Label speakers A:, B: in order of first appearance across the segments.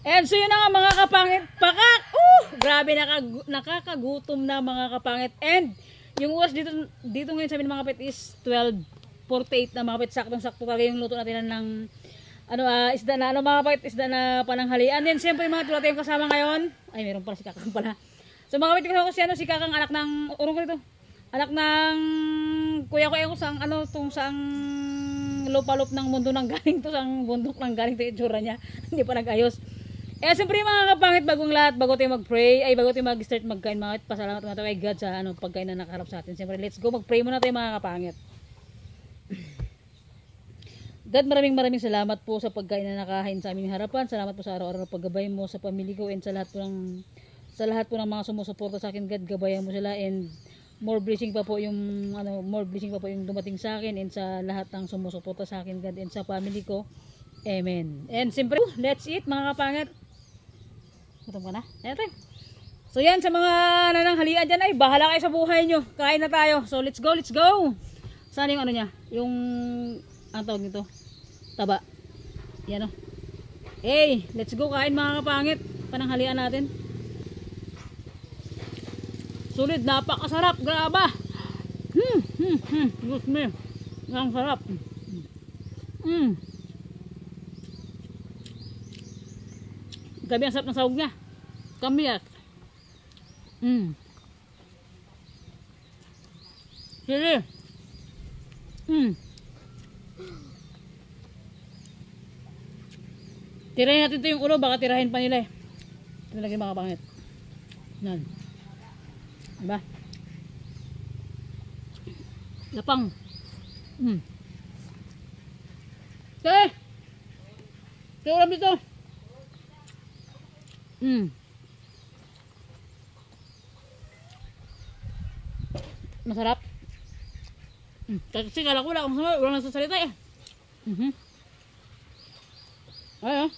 A: And so yun na nga mga kapangit. Grabe nakakagutom na mga kapangit. And yung oras dito ngayon sa amin mga kapit is 12:48 na mga kapit. Saktong-sakto talaga yung luto natin ng isda na mga kapit, isda na pananghalian. Then siyempre mga tulad tayong kasama ngayon. Ay meron pala si Kakang pala. So mga kapit kasama ko si Kakang anak ng anak ng kuya ko sang sang lupalop ng mundo ng galing to, sang bundok ng galing to itsura niya. Hindi pa nag-ayos. Siyempre mga kapangit, bago tayo mag-pray, bago tayo mag-start magkain mga kapangit, pasalamat natin kay God sa pagkain na nakaharap sa atin. Siyempre, let's go, mag-pray muna tayo mga kapangit. God, maraming salamat po sa pagkain na nakahain sa aming harapan. Salamat po sa araw-araw na paggabay mo sa pamilya ko and sa lahat po ng mga sumusuporta sa akin. God, gabayan mo sila and more blessing pa po yung dumating sa akin and sa lahat ng sumusuporta sa akin, God, and sa family ko. Amen. And siyempre, let's eat mga kapangit. Gutom ka na? Ayan. So yan, sa mga nananghalian dyan, ay bahala kayo sa buhay nyo. Kain na tayo. So let's go. Saan yung niya? Yung, ang tawag nito? Taba. Yan o. Hey, let's go kain mga kapangit. Pananghalian natin. Sulit, napakasarap. Graba. Gusto mo. Ang sarap. Gabi ang sarap ng sahog niya. Kamiyat. Sili. Tirahin natin ito yung ulo. Baka tirahin pa nila eh. Ito lagi mga pangit. Yan. Diba? Lapang. Okay. Kaya ulam dito. Masarap. Kasi kala ko wala nagsasalita eh. Ay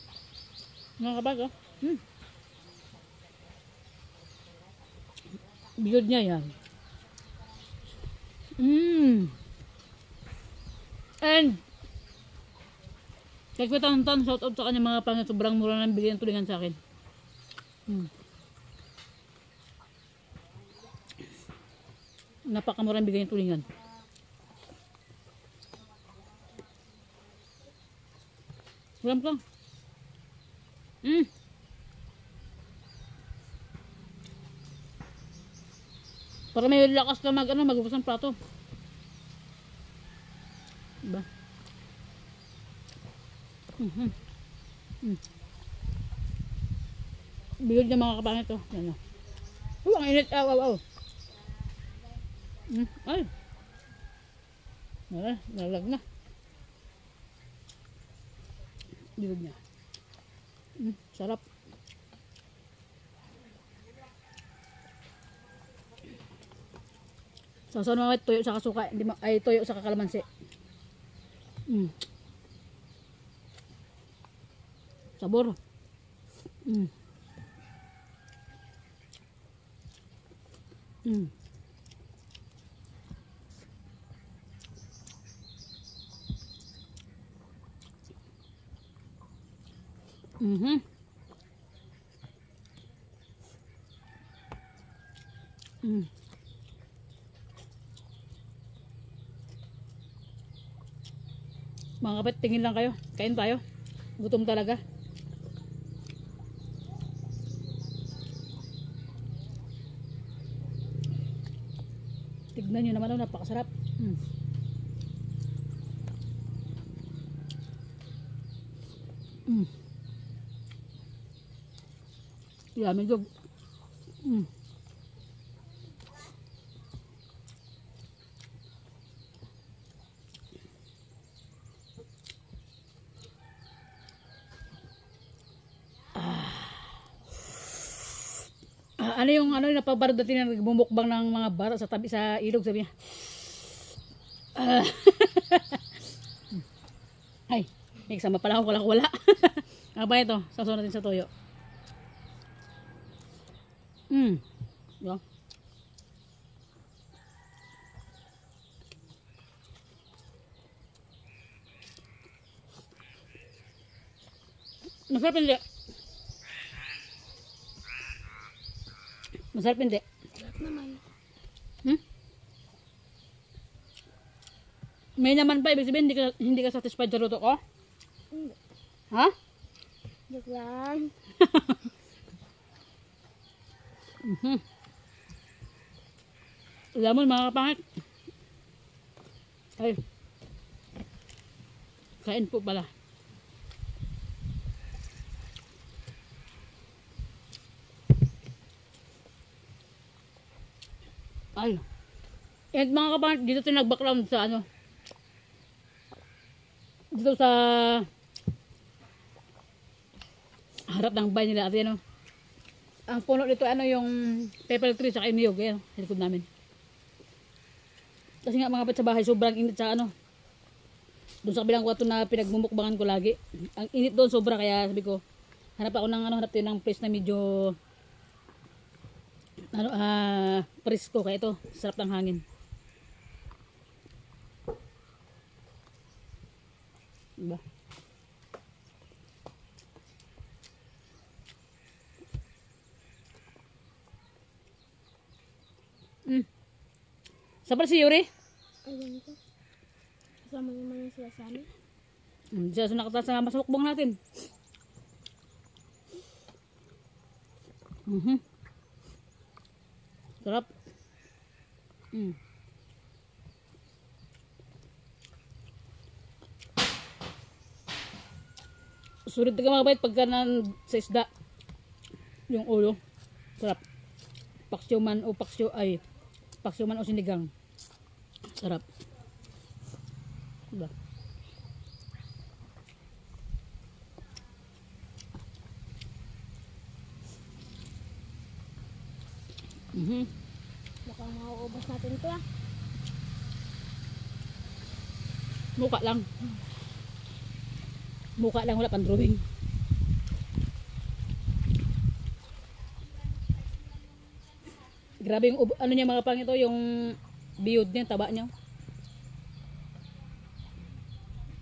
A: nakakabag oh. Biyod niya yan. And kahit ko tanong shout out sa kanya mga pangit, sobrang mura ng bigyan ng tulingan sa akin. Napakamura ng bigyan ng tulingan. Ulam ka. Para may lakas na magubos ng plato. Diba? Bigod niya mga kapangit to. Yan o. Ang init. Aw. Ay. Nalag na. Bigod niya. Sarap. Sasaw naman toyo sa kasuka. Ay toyo sa kalamansi. Sabor. Mga kapit, tingin lang kayo. Kain tayo. Gutom talaga. Tignan nyo naman, napakasarap. Yummy job. Ano yung napabarod natin na bumukbang ng mga bara sa tabi sa ilog, sabi niya. Ay, may kasama pala ako, wala. Ano ba ito? Sasaw natin sa toyo. Diba? Masarap hindi. Masarap hindi?
B: Naman.
A: Hmm? May naman pa, ibig sabihin hindi ka satisfied sa luto ko?
B: Hindi.
A: Ha?
B: Joke lang.
A: Lamon mga kapangit. Ay. Kain po pala. Ay. And mga kapangit, dito tayo nag-background sa ano. Dito sa harap ng bahay nila. At yan o. Ang puno dito ano yung pepper tree sa niyog. Yan, sa likod namin. Kasi nga mga kapit sa bahay, sobrang init sa ano. Doon sa kabilang kwarto na pinagmumukbangan ko lagi. Ang init doon sobra, kaya sabi ko, hanap ako ng ano, hanap tayo ng place na medyo ano, presko, kaya ito, sarap ng hangin. Diba? Saan pala si Yuri?
B: Ayun ko. Kasama naman yung sila sa amin.
A: Siya nakasama sa mukbang natin. Sarap. Sulit ka mga bait pagka sa isda. Yung ulo. Sarap. Paksyo man o sinigang. Sarap. Diba?
B: Mukhang mauubos natin ito ah.
A: Muka lang. Muka lang, wala pang drawing. Grabe yung ano niya mga pang ito, yung biyod niya, taba niya.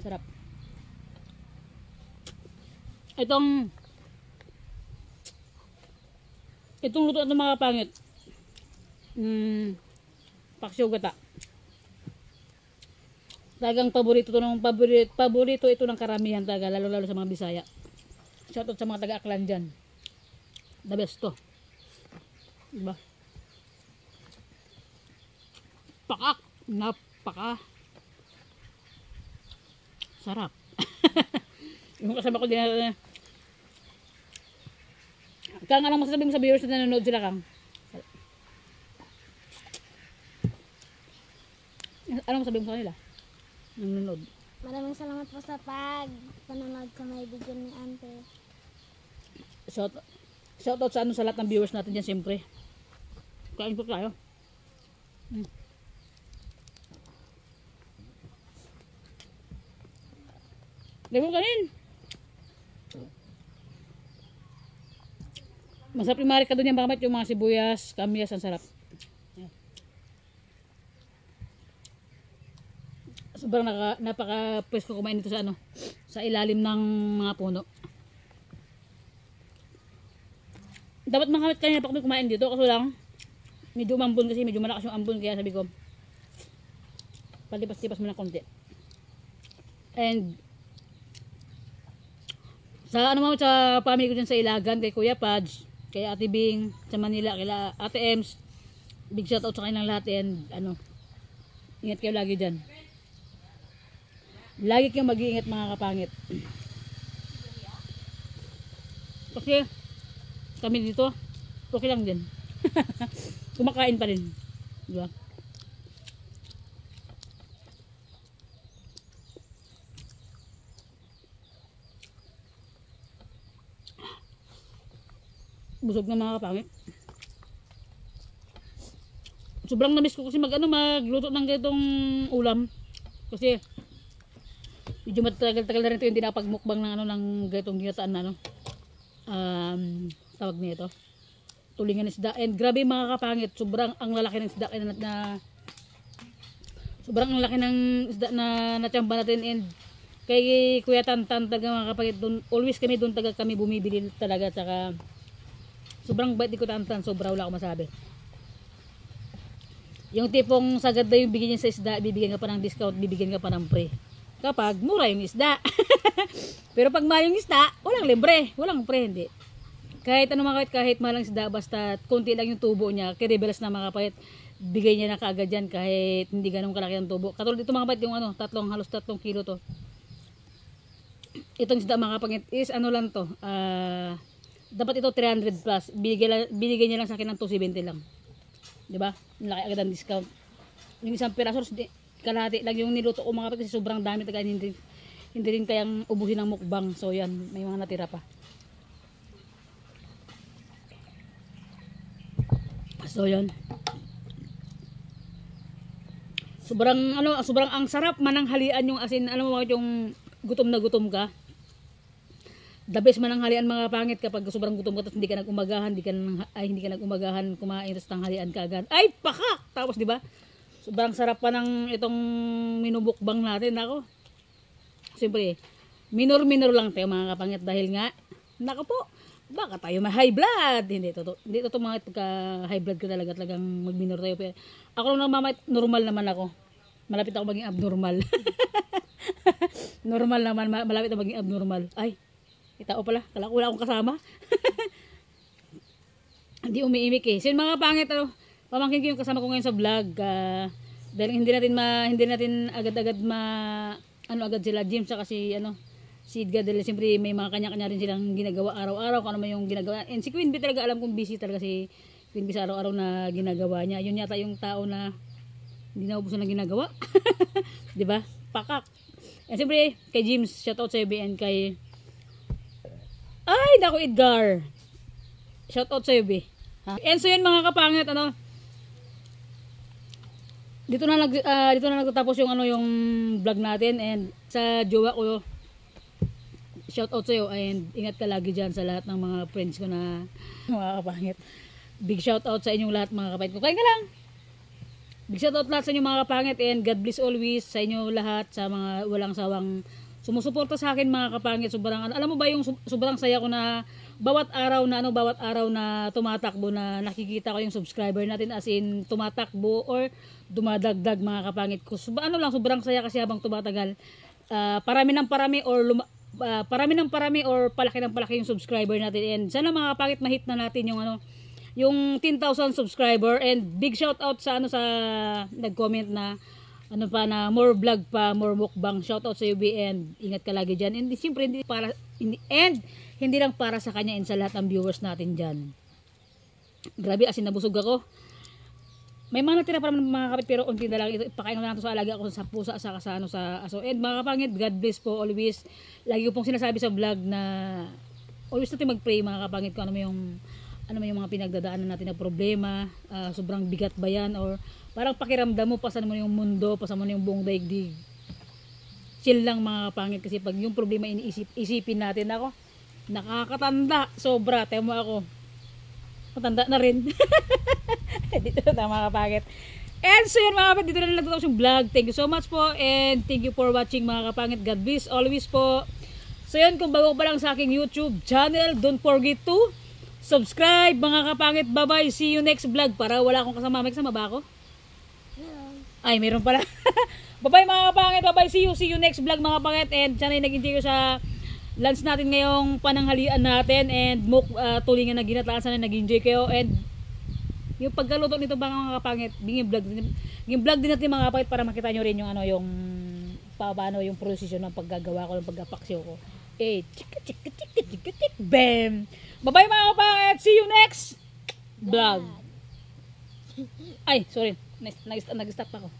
A: Sarap. Itong luto ng mga pangit. Paksiw gata. Talagang paborito ito ng karamihan talaga, lalo sa mga Bisaya. Shoutout sa mga taga-Aklan dyan. The best to. Diba? Pakak. Napaka. Sarap. Yung kasama ko din na Kang, anong masasabi mo sa viewers na nanonood sila, Kang? Anong masasabi mo sa kanila? Nanonood.
B: Maraming salamat po sa panonood sa may video ni Ante.
A: Shoutout sa sa lahat ng viewers natin dyan, siyempre. Kain po tayo. Di mo kanin. Masarap yung marika doon yung bakamit, yung mga sibuyas, kamyas, ang sarap. Sobrang napaka-pwes ko kumain dito sa sa ilalim ng mga puno. Dapat mga kamit kanina pa kami kumain dito, kaso lang medyo umambon kasi, medyo malakas yung ambon, kaya sabi ko palipas-tipas mo na konti. And sa sa family ko dyan sa Ilagan, kay Kuya Pads, kay Ate Bing sa Manila, kay Ate Ems, big shoutout sa kanilang lahat. And ingat kayo lagi dyan. Lagi kayong mag-iingat mga kapangit. Kasi kami dito, okay lang din. Kumakain pa rin. Diba? Busog na mga kapangit. Sobrang namiss ko kasi magluto ng ganitong ulam. Kasi medyo matagal-tagal na rin ito yung dinapagmukbang ng ng ganitong ginataan na tawag niya ito. Tulingan ng isda. And grabe mga kapangit, sobrang ang lalaki ng isda sobrang ang laki ng isda na natiyamba natin. And kay Kuya Tantan talaga mga kapangit, always kami doon kami bumibili talaga, tsaka Sobrang bait, di ko tantan, sobra wala akong masabi. Yung tipong sagad na yung bigyan niya sa isda, bibigyan ka pa ng discount, bibigyan ka pa ng pre. Kapag mura yung isda. Pero pag mahal yung isda, walang libre, walang pre, hindi. Kahit ano mga kapit, kahit mahal ang isda, basta konti lang yung tubo niya, kiribelas na mga kapit, bigay niya na kaagad yan kahit hindi ganun kalaki ang tubo. Katulad dito mga kapit, yung ano, halos 3 kilo to. Itong isda mga kapangit is ano lang to, dapat ito 300 plus, binigay niya lang sa akin ng 270 lang. Diba? Laki agad ang discount. Yung isang piraso, kalahati lang yung niluto ko mga kapatid kasi sobrang dami talaga, hindi rin kayang ubusin ng mukbang. So yan, may mga natira pa. So yan. Sobrang ang sarap mananghalian yung asin, alam mo yung gutom na gutom ka. The best mananghalian mga pangit kapag sobrang gutom ka tapos hindi ka nag-umagahan, hindi ka nag-umagahan kumain tapos tanghalian ka agad. Ay, pakak! Tapos di ba? Sobrang sarap pa ng itong minubukbang natin, ako. Siyempre, minor lang tayo mga kapangit dahil nga, nako po, baka tayo may high blood. Hindi to mga pagka high blood ka talagang mag-minor tayo. Pero ako lang naman, normal naman ako. Malapit ako maging abnormal. Normal naman, malapit ako maging abnormal. Ay, itao pala, kala ko wala akong kasama. Hindi umiimik eh. So mga pangit, pamangkin ko yung kasama ko ngayon sa vlog. Dahil hindi natin agad-agad agad sila James sa kasi si Edgar dahil siyempre may mga kanya-kanya rin silang ginagawa araw-araw kung ano man yung ginagawa. And si Queen B talaga alam kong busy talaga si Queen B sa araw-araw na ginagawa niya. Yun yata yung tao na hindi naubusan ng ginagawa. 'Di ba? Pakak. And siyempre kay James, shout out sa iyo and kay naku Edgar. Shout out sa iyo. And so yun mga kapangit, dito na nagtatapos yung yung vlog natin and sa jowa ko, shout out sa iyo and ingat ka lagi diyan sa lahat ng mga friends ko na mga kapangit. Big shout out sa inyong lahat mga kapangit ko. Kain ka lang. Big shout out lahat sa inyo mga kapangit and God bless always sa inyo lahat, sa mga walang sawang sumusuporta sa akin mga kapangit. Sobrang alam mo ba yung sobrang saya ko na bawat araw na tumatakbo na nakikita ko yung subscriber natin as in tumatakbo or dumadagdag mga kapangit ko. Sobrang saya kasi habang tumatagal parami ng parami or palaki ng palaki yung subscriber natin and sana mga kapangit mahit na natin yung 10,000 subscriber and big shout out sa sa nag-comment na na more vlog pa, more mukbang. Shout out sa UB and ingat ka lagi dyan. And siyempre hindi lang para sa kanya and sa lahat ng viewers natin dyan. Grabe, asin nabusog ako. May mga natira pa naman mga kapit pero unti na lang. Pakain ko na ito sa alaga ko sa pusa sa aso. And mga kapangit, God bless po always. Lagi ko pong sinasabi sa vlog na always natin mag-pray mga kapangit ko ano mo yung mga pinagdadaanan natin na problema, sobrang bigat ba yan or parang pakiramdam mo pasan mo yung mundo, pasan mo yung buong daigdig. Chill lang mga kapangit kasi pag yung problema isipin natin, ako nakakatanda sobra, tayo mo ako matanda na rin. Dito na mga kapangit. And so yun mga kapangit, dito na nagtatapos yung vlog. Thank you so much po and thank you for watching mga kapangit. God bless always po. So yun, kung bago pa lang sa aking YouTube channel, don't forget to subscribe mga kapangit. Bye bye, see you next vlog. Para wala akong kasama. May kasama ba ako? Ay, meron pala. Bye bye mga kapangit. Bye bye, see you next vlog mga kapangit. And sana nag-enjoy ko sa lunch natin ngayong pananghalian natin. And tulingan na ginataan. Sana nag-enjoy kayo. And yung pagkaluto nito mga kapangit, biging vlog din natin mga kapangit para makita nyo rin yung yung paano yung prosesyon ng paggagawa ko, ng pagkapaksyo ko. Chika, bam! Bye-bye mga kapangit! See you next vlog! Ay, sorry. Nag-stop ako.